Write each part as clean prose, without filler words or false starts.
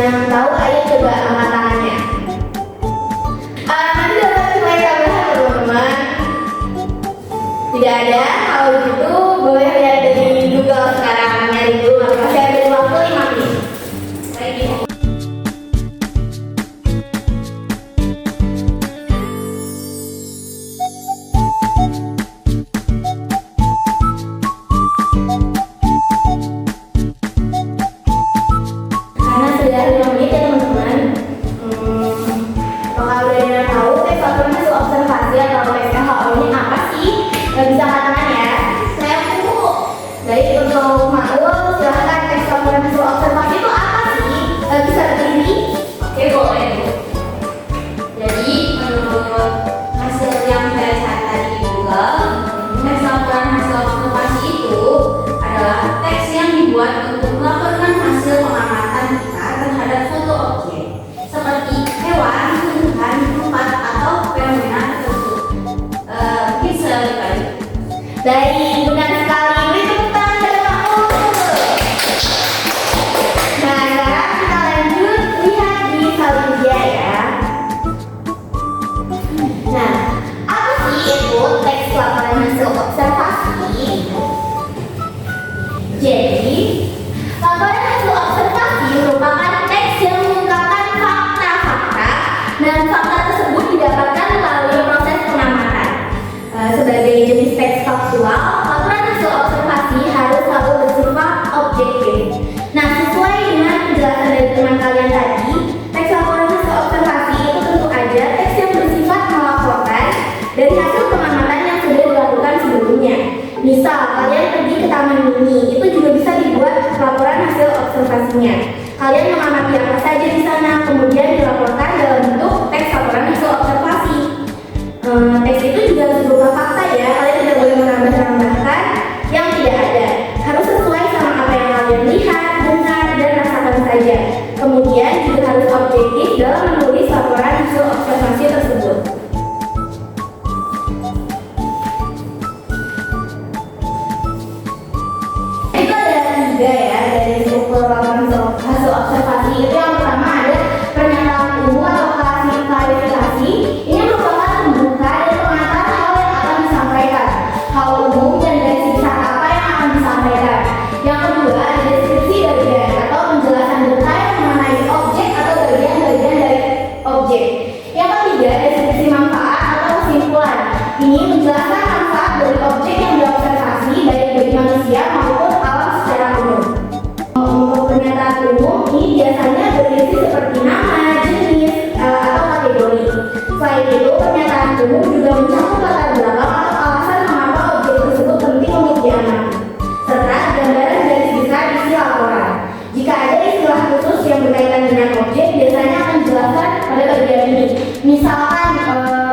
yang tahu, ayo coba angkat tangannya. Nanti dapat nilai tambahan teman-teman. Tidak ada, kalau gitu boleh lihat dari Google sekarang. Nyari dulu, masih ada waktu 5 menit. Baik. Karena sudah 5 menit ya teman-teman. Apakah udah ada yang tahu tes laporan hasil observasi atau tes KHO ini apa sih? Gak bisa katakan ya. Saya Bu. Baik, untuk Maul, silahkan tes laporan hasil observasi itu apa sih? Bisa berdiri? Oke, boleh Bu. Jadi menurut hasil yang saya cari tadi di Google, tes laporan hasil observasi itu adalah teks yang dibuat untuk melaporkan hasil pengamatan kita terhadap suatu objek seperti hewan, tumbuhan, tempat, atau fenomena tertentu. Mungkin saya balik. Baik, benar sekali. Beri tepuk tangan dari Maul. Nah, sekarang kita lanjut lihat di Salindia ya. Nah, apa sih itu teks laporan hasil observasi? Jadi, laporan hasil observasi merupakan teks yang mengungkapkan fakta-fakta dan fakta tersebut didapatkan melalui proses pengamatan. Sebagai jenis teks faktual, laporan hasil observasi harus selalu bersifat objektif. Nah, sesuai dengan penjelasan dari teman kalian tadi, teks laporan hasil observasi itu tentu aja teks yang bersifat melaporkan dari hasil pengamatan yang sudah dilakukan sebelumnya. Misal, kalian pergi ke taman mini, itu juga bisa dibuat laporan hasil observasinya. Kalian mengamati apa saja di sana, kemudian dilaporkan dalam bentuk teks laporan hasil observasi. Teks itu juga harus berupa fakta ya, kalian tidak boleh menambah-nambahkan yang tidak ada. Harus sesuai sama apa yang kalian lihat, dengar, dan rasakan saja. Kemudian juga harus objektif dalam menulis laporan hasil observasi tersebut. Itu ada 3 ya dari struktur laporan hasil observasi. Itu yang pertama ada pernyataan umum atau klarifikasi. Ini merupakan pembuka dan pengantar hal yang akan disampaikan, hal umum dan dari sisi apa yang akan disampaikan. Yang kedua ada deskripsi bagian atau penjelasan detail mengenai objek atau bagian-bagian dari objek. Yang ketiga deskripsi manfaat atau kesimpulan. Ini menjelaskan manfaat dari objek yang diobservasi baik bagi manusia maupun alam secara umum. Untuk pernyataan umum ini biasanya berisi seperti nama, jenis, atau kategori. Selain itu, pernyataan umum juga mencakup latar belakang atau alasan mengapa objek tersebut penting untuk diamati, serta gambaran garis besar isi laporan. Jika ada istilah khusus yang berkaitan dengan objek, biasanya akan dijelaskan pada bagian ini. Misalkan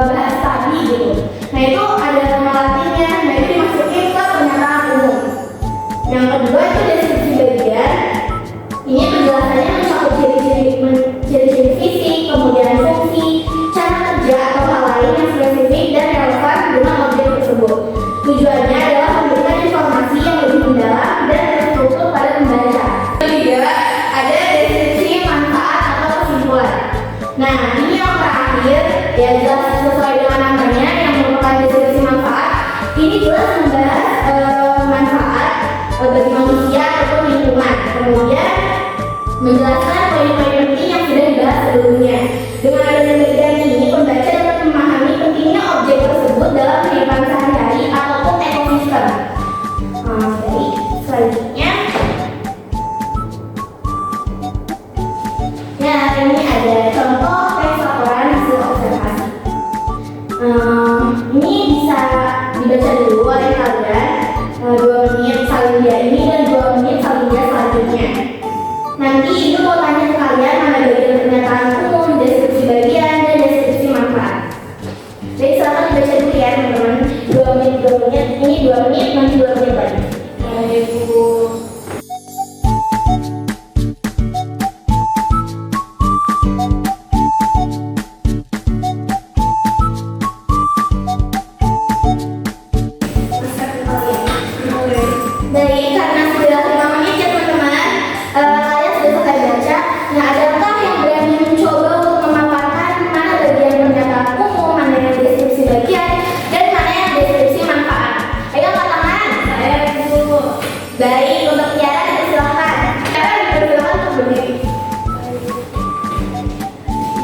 bahas tadi gitu. Nah itu ada nama latinnya, nah itu dimasukin ke pernyataan umum. Yang kedua itu deskripsi bagian. Ini penjelasannya mencakup ciri-ciri fisik, kemudian fungsi, cara kerja atau hal lain yang spesifik dan relevan dengan objek tersebut. Tujuannya adalah memberikan informasi yang lebih mendalam dan terstruktur pada pembaca. Ketiga, ada deskripsi manfaat atau kesimpulan. Nah, ini yang terakhir, ya jelas sesuai dengan namanya yang merupakan deskripsi manfaat. Ini jelas membahas manfaat bagi manusia ataupun lingkungan. Kemudian menjelaskan poin-poin penting yang sudah dibahas sebelumnya. Dengan adanya bagian ini, pembaca dapat memahami pentingnya objek tersebut dalam kehidupan sehari-hari ataupun ekosistem. Jadi selanjutnya, ya ini ada contoh teks laporan hasil observasi. Ini bisa dibaca dulu oleh kalian 2 menit Salindia ini dan 2 menit Salindia selanjutnya. Nanti itu mau tanya ke kalian mana bagian pernyataan umum, deskripsi bagian, dan deskripsi manfaat. Jadi silakan dibaca dulu ya teman-teman. 2 menit, ini 2 menit, nanti 2 menit lagi. Baik Bu. Baik, karena sudah 5 menit ya teman-teman, kalian sudah selesai baca. Nah, ada Baik, untuk Tiara dipersilakan. Tiara dipersilakan untuk berdiri.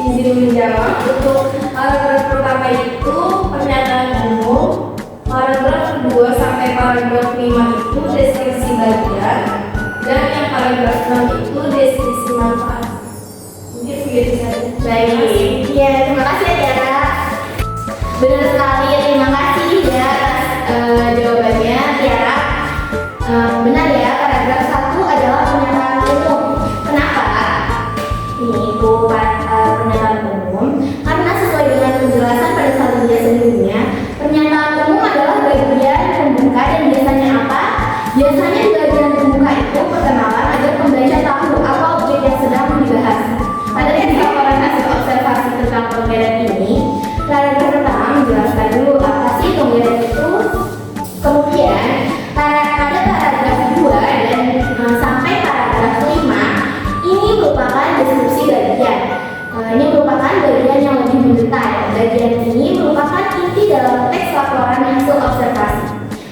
Izin menjawab. Untuk paragraf pertama itu pernyataan umum, paragraf kedua sampai paragraf 5 itu deskripsi bagian, dan yang paragraf 6 itu deskripsi manfaat. Mungkin begitu saja. Baik, ya terima kasih ya Tiara. Benar sekali, terima kasih ya atas jawabannya Tiara. Benar ya, paragraf 1 adalah pernyataan umum. Kenapa? Ini itu pernyataan umum karena sesuai dengan penjelasan pada selanjutnya sebelumnya, pernyataan umum adalah bagian pembuka dan biasanya apa? Biasanya di bagian pembuka itu perkenalan agar pembaca tahu apa objek yang sedang dibahas. Pada laporan hasil observasi tentang penggerak ini, paragraf pertama menjelaskan dulu apa sih penggerak itu. Kemudian pada paragraf 2 dan sampai paragraf 5 ini merupakan deskripsi bagian. Ini merupakan bagian yang lebih mendetail. Bagian ini merupakan inti dalam teks laporan hasil observasi.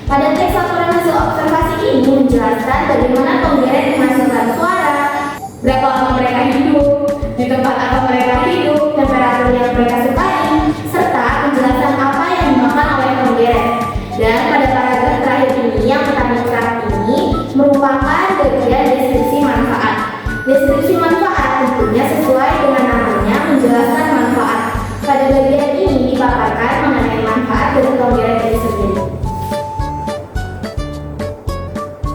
Pada teks laporan hasil observasi ini menjelaskan bagaimana penggeret menghasilkan suara, berapa lama mereka hidup, di tempat apa mereka hidup, temperatur yang mereka sukai, serta penjelasan apa yang dimakan oleh penggeret. Dan pada paragraf terakhir ini, yang petani kerap ini merupakan bagian deskripsi manfaat. Deskripsi manfaat tentunya sesuai dengan namanya, menjelaskan manfaat. Pada bagian ini dipaparkan mengenai manfaat dari penggeret itu sendiri.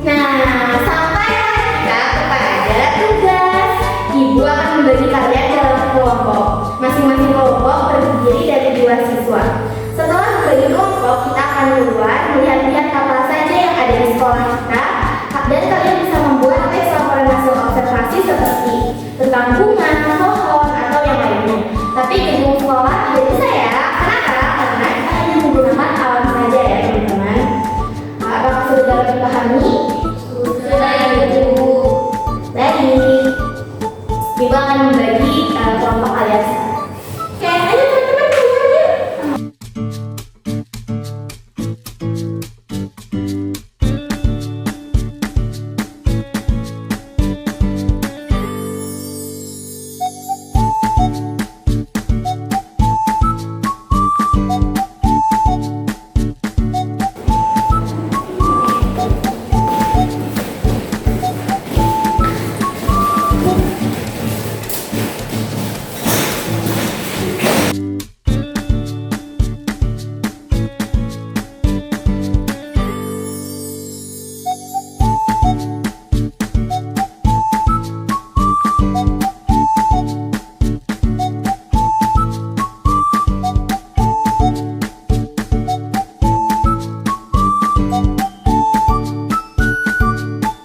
Nah, sampailah kita kepada tugas. Ibu akan membagi kalian dalam kelompok. Masing-masing kelompok terdiri dari 2 siswa. Setelah membagi kelompok, kita akan keluar melihat-lihat apa saja yang ada di sekolah kita, dan kalian bisa membuat teks laporan hasil observasi seperti tentang bunga, pohon, atau yang lainnya. Tapi gedung sekolah tidak bisa ya. Kenapa? Karena kita hanya menggunakan alat saja ya teman-teman. Apakah sudah dapat dipahami? Sudah ya Ibu. Baik, Ibu akan membagi kelompok kalian sekarang. Oke, ayo teman-teman keluar yuk.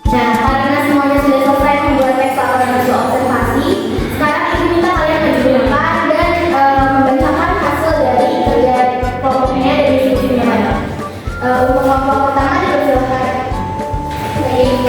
Nah, karena semuanya sudah selesai membuat teks laporan hasil observasi, sekarang ibu minta kalian mengumpulkan dan membacakan hasil dari kerja kelompoknya dan diskusinya tadi. Untuk kelompok pertama dipersilakan. Baik.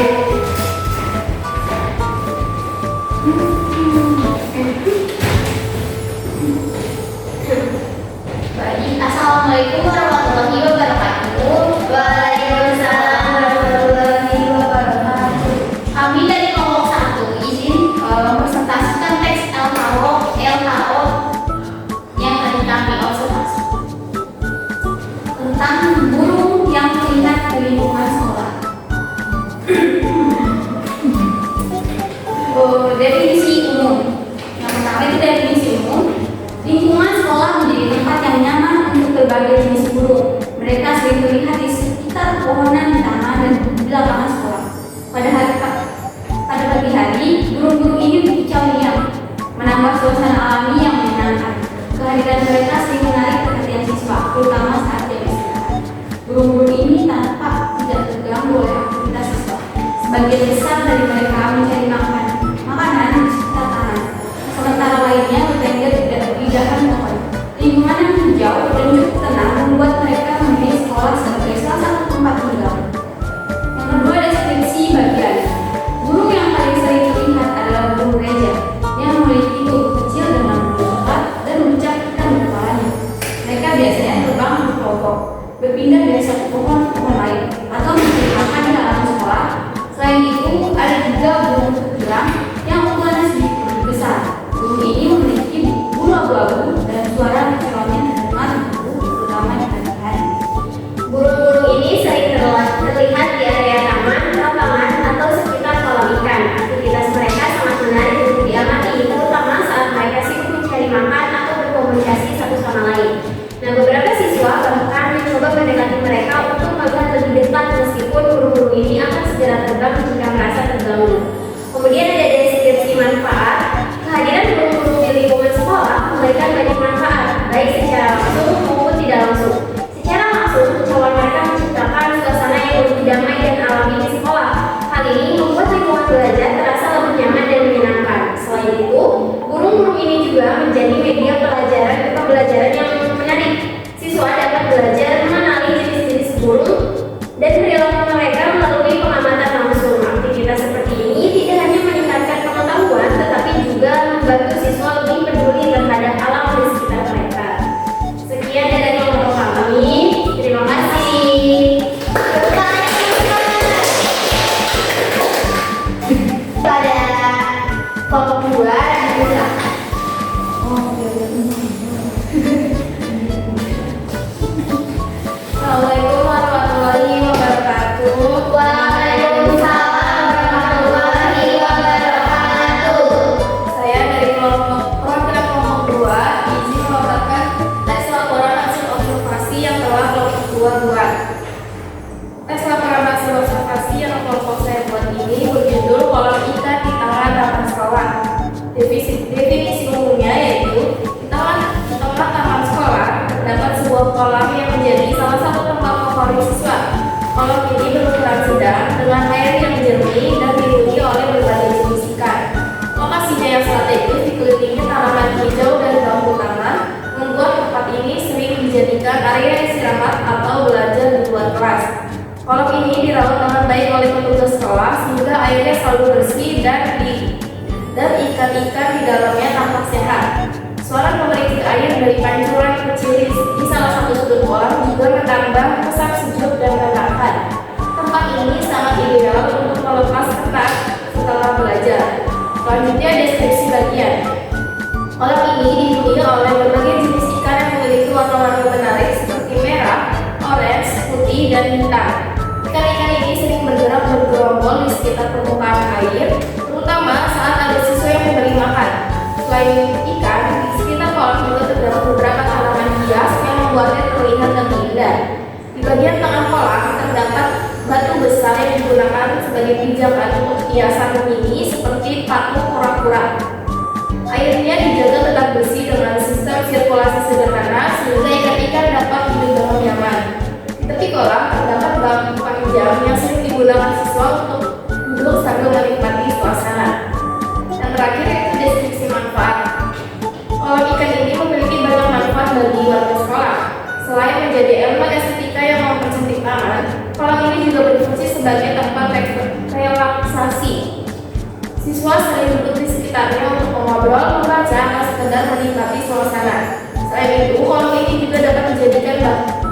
Baik, Assalamualaikum warahmatullahi wabarakatuh. Waalaikumsalam warahmatullahi wabarakatuh. Kami dari kelompok 1 izin mempresentasikan teks LKO yang tadi kami observasi tentang burung yang terlihat di lingkungan sekolah. Definisi umum. Yang pertama itu definisi umum. Lingkungan sekolah menjadi tempat yang nyaman untuk berbagai jenis burung. Mereka sering terlihat di sekitar pohonan, taman, dan di lapangan sekolah. Pada pagi hari, burung-burung ini berkicau riang, menambah suasana alami yang menyenangkan. Kehadiran mereka sering menarik perhatian siswa, terutama saat jam istirahat. Burung-burung ini tampak tidak terganggu oleh aktivitas siswa. Sebagian besar dari mereka mencari makanan di sekitar taman. Sementara lainnya bertengger di dalam pohon. Lingkungan yang hijau dan cukup tenang membuat mereka memilih sekolah sebagai salah satu tempat tinggal. Yang kedua, deskripsi bagian. Burung yang paling sering terlihat adalah burung gereja yang memiliki tubuh kecil dengan bulu lebat dan mencapkan kepalanya. Mereka biasanya terbang berkelompok, berpindah dari satu pohon ke pohon lain, atau mencari makan di halaman sekolah terbang jika merasa terganggu. Kemudian ada deskripsi manfaat. Kehadiran burung-burung di lingkungan sekolah memberikan banyak manfaat, baik secara langsung maupun tidak langsung. Secara langsung, ucapan mereka menciptakan suasana yang lebih damai dan alami di sekolah. Hal ini membuat lingkungan belajar terasa lebih nyaman dan menyenangkan. Selain itu, burung-burung ini juga menjadi media pembelajaran yang menarik. Siswa dapat belajar mengenali jenis-jenis burung dan perilaku mereka melalui pengamatan langsung. Aktivitas seperti ini tidak hanya meningkatkan pengetahuan, tetapi juga membantu siswa lebih peduli terhadap alam di sekitar mereka. Sekian dari kelompok kami. Terima kasih. Pada kelompok 2 dibuka. Assalamualaikum warahmatullahi wabarakatuh. Waalaikumsalam warahmatullahi wabarakatuh. Saya dari perwakilan kelompok 2 izin melaporkan tes laporan hasil observasi yang telah kelompok 2 buat. Tes laporan hasil observasi yang kelompok saya buat ini berjudul kolam ikan di tangan taman sekolah. Definisi umumnya yaitu di tengah taman sekolah terdapat sebuah kolam yang menjadi salah satu tempat favorit siswa. Kolam ini berukuran sedang dengan air yang jernih dan diliputi oleh berbagai jenis ikan. Lokasinya yang strategis dikelilingi tanaman hijau dan bambu taman membuat tempat ini sering dijadikan area istirahat atau belajar di luar kelas. Kolam ini dirawat dengan baik oleh petugas sekolah sehingga airnya selalu bersih dan ikan-ikan di dalamnya tampak sehat. Suara pemerintah air dari pancuran kecil di salah satu sudut kolam juga menambah kesan sejuk dan menyenangkan. Tempat ini sangat ideal untuk melepas penat setelah belajar. Selanjutnya deskripsi bagian. Kolam ini dipenuhi oleh berbagai jenis ikan yang memiliki warna-warna menarik seperti merah, orange, putih, dan hitam. Ikan-ikan ini sering bergerak bergerombol di sekitar permukaan air, terutama saat ada siswa yang memberi makan. Selain ikan, di sekitar kolam juga terdapat beberapa tanaman hias yang membuatnya terlihat lebih indah. Di bagian tengah kolam terdapat batu besar yang digunakan sebagai pijakan untuk hiasan mini seperti patung kura-kura. Airnya dijaga tetap bersih dengan sistem sirkulasi sederhana sehingga ikan-ikan dapat hidup dengan nyaman. Di tepi kolam terdapat bangku panjang yang sering digunakan siswa untuk duduk sambil menikmati suasana. Dan terakhir yaitu deskripsi manfaat. Kolam ikan ini memiliki banyak manfaat bagi warga sekolah. Selain menjadi elemen estetika yang mempercantik taman, kolam ini juga berfungsi sebagai tempat relaksasi. Siswa sering duduk di sekitarnya untuk mengobrol, membaca, atau sekedar menikmati suasana. Selain itu, kolam ini juga dapat dijadikan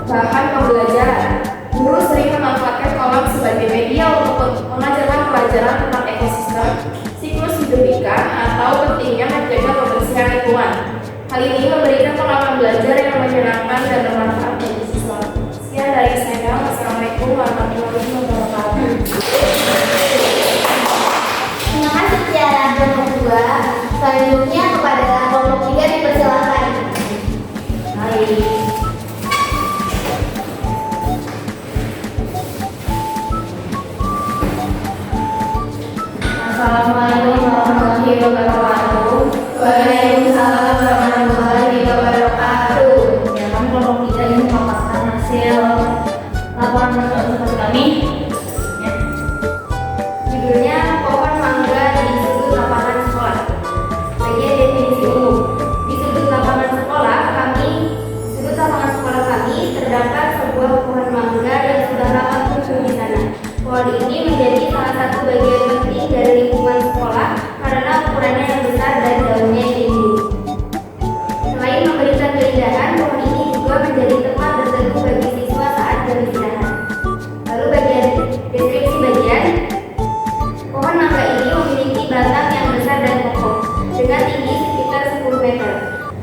bahan pembelajaran. Guru sering memanfaatkan kolam sebagai media untuk mengajarkan pelajaran tentang ekosistem, siklus hidup ikan, atau pentingnya menjaga kebersihan lingkungan. Hal ini memberikan pengalaman belajar yang menyenangkan dan bermanfaat bagi siswa. Sekian dari saya. Wassalamualaikum warahmatullahi wabarakatuh. Terima kasih secara kelompok 2. Selanjutnya kepada kelompok 3 dipersilakan. Baik. Assalamualaikum warahmatullahi wabarakatuh. Waalaikumsalam warahmatullahi wabarakatuh. Ya, kami kelompok 3 ini memaparkan hasil laporan observasi kami. Ya. Judulnya pohon mangga di sudut lapangan sekolah. Bagian definisi umum. Di sudut lapangan sekolah kami terdapat sebuah pohon mangga yang sudah lama tumbuh di sana. Pohon ini menjadi salah satu bagian penting dari lingkungan sekolah karena ukurannya yang besar dan daunnya yang tinggi. Selain memberikan keindahan, pohon ini juga menjadi tempat berteduh bagi siswa saat jam istirahat. Lalu bagian deskripsi bagian, pohon mangga ini memiliki batang yang besar dan kokoh dengan tinggi sekitar 10 meter.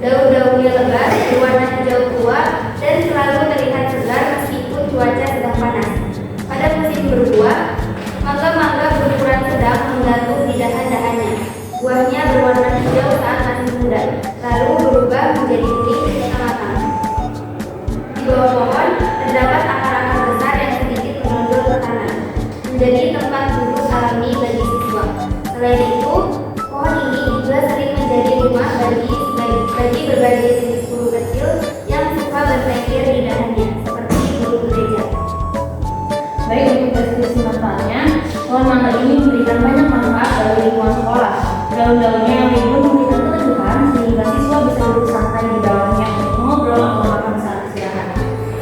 Daun-daunnya lebar, berwarna hijau tua, dan selalu terlihat segar meskipun cuaca sedang panas. Pada musim berbuah, mangga-mangga berukuran sedang menggantung menjadi tempat duduk alami bagi siswa. Selain itu, pohon ini juga sering menjadi rumah bagi berbagai jenis burung kecil yang suka bertengger di dahannya, seperti burung gereja. Baik, untuk deskripsi manfaatnya, pohon mangga ini memberikan banyak manfaat bagi lingkungan sekolah. Daun-daunnya yang rimbun memberikan keteduhan sehingga siswa bisa duduk santai di dalamnya untuk mengobrol atau makan saat istirahat.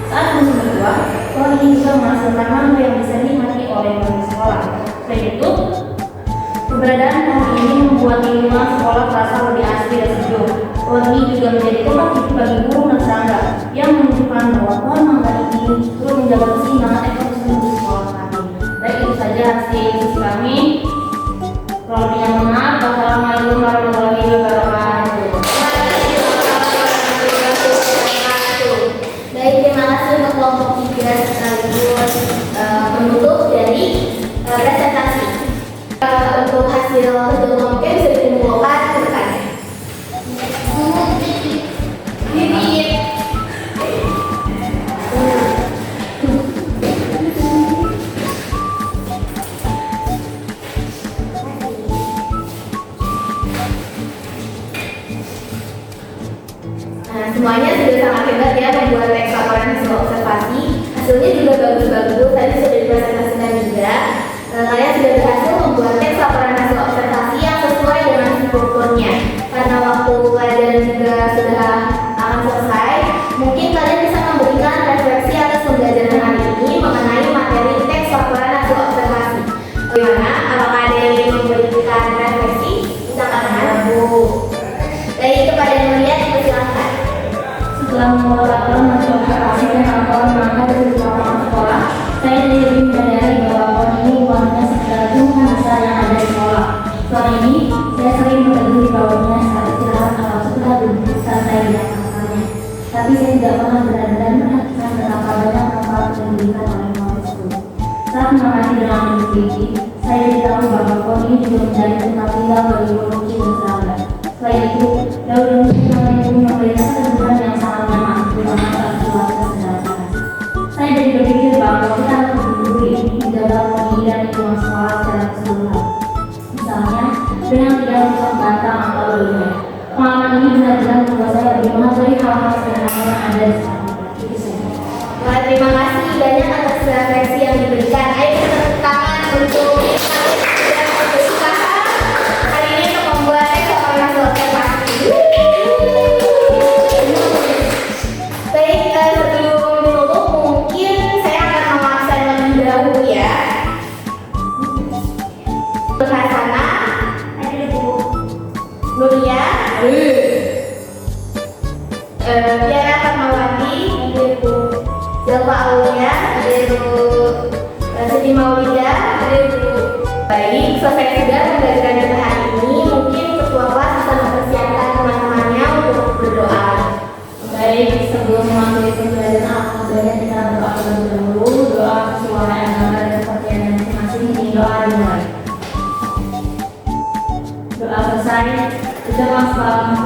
Saat musim berbuah, pohon ini juga menghasilkan mangga yang bisa dinikmati oleh murid sekolah. Selain itu, keberadaan pohon ini membuat lingkungan sekolah terasa lebih asri dan sejuk. Pohon ini juga menjadi tempat tidur bagi burung dan serangga yang menunjukkan bahwa pohon mangga ini turut menjaga keseimbangan ekosistem di sekolah kami. Baik, itu saja hasil diskusi kami. Kalau lebihnya mohon maaf. Wassalamualaikum warahmatullahi wabarakatuh. Baik, terima kasih untuk kelompok 3 sekaligus penutup dari presentasi. Untuk hasil kedua kelompoknya bisa dikumpulkan ke depan. Nah, semuanya sudah sangat hebat ya membuat teks laporan hasil observasi. Hasilnya juga bagus-bagus, tadi sudah dipresentasikan juga. Kalian sudah berhasil membuat teks laporan hasil observasi yang sesuai dengan strukturnya. Karena waktu pelajaran juga sudah akan selesai, mungkin kalian bisa memberikan refleksi atas pembelajaran hari ini mengenai materi teks laporan hasil observasi. Bagaimana? Apakah ada yang ingin memberikan refleksi? Silakan Bu. Baik, kepada yang melihat, silakan. Setelah membuat laporan hasil observasi dan laporan mangga dari lapangan sekolah, saya jadi menyadari bahwa pohon ini warnanya sekedar tumbuhan besar yang ada di sekolah. Selama ini, saya sering berteduh di bawahnya saat istirahat atau setelah duduk santai di atasnya. Tapi saya tidak pernah benar-benar memperhatikan betapa banyak manfaat yang diberikan oleh muridku. Saat mengamati dengan teliti, saya jadi tahu bahwa pohon ini juga menjadi tempat tinggal bagi burung kecil dan serangga. Selain itu, daun-daun pohon itu memberikan keteduhan yang sangat nyaman, terutama saat cuaca sedang panas. Saya jadi berpikir bahwa kita harus berdiri menjaga pohon ini dan lingkungan sekolah secara keseluruhan. Misalnya, dengan tidak merusak batang atau daunnya. Pengalaman ini benar-benar membuat saya lebih menghargai hal-hal sederhana yang ada di sekolah. Itu saja. Wah, terima kasih banyak atas refleksi yang diberikan. Ayo kita tepuk tangan untuk yang berusaha hari ini untuk membuat teks laporan hasil observasi. Baik, sebelum ditutup mungkin saya akan mengabsen lebih dahulu ya. Berhasana, ada Bu Nuria, Tiara Fatmawati, ada Bu Zalfa Aulia, ada Bu Siti Maulida, ada Bu. Baik, selesai sudah pembelajaran kita hari ini. Mungkin ketua kelas bisa mempersiapkan teman-temannya untuk berdoa. Baik, sebelum mengakhiri pembelajaran alhamdulillah kita berdoa terlebih dahulu. Doa sesuai agama dan kepercayaan masing-masing. Ini doa dimulai. Doa selesai, ucapkan salam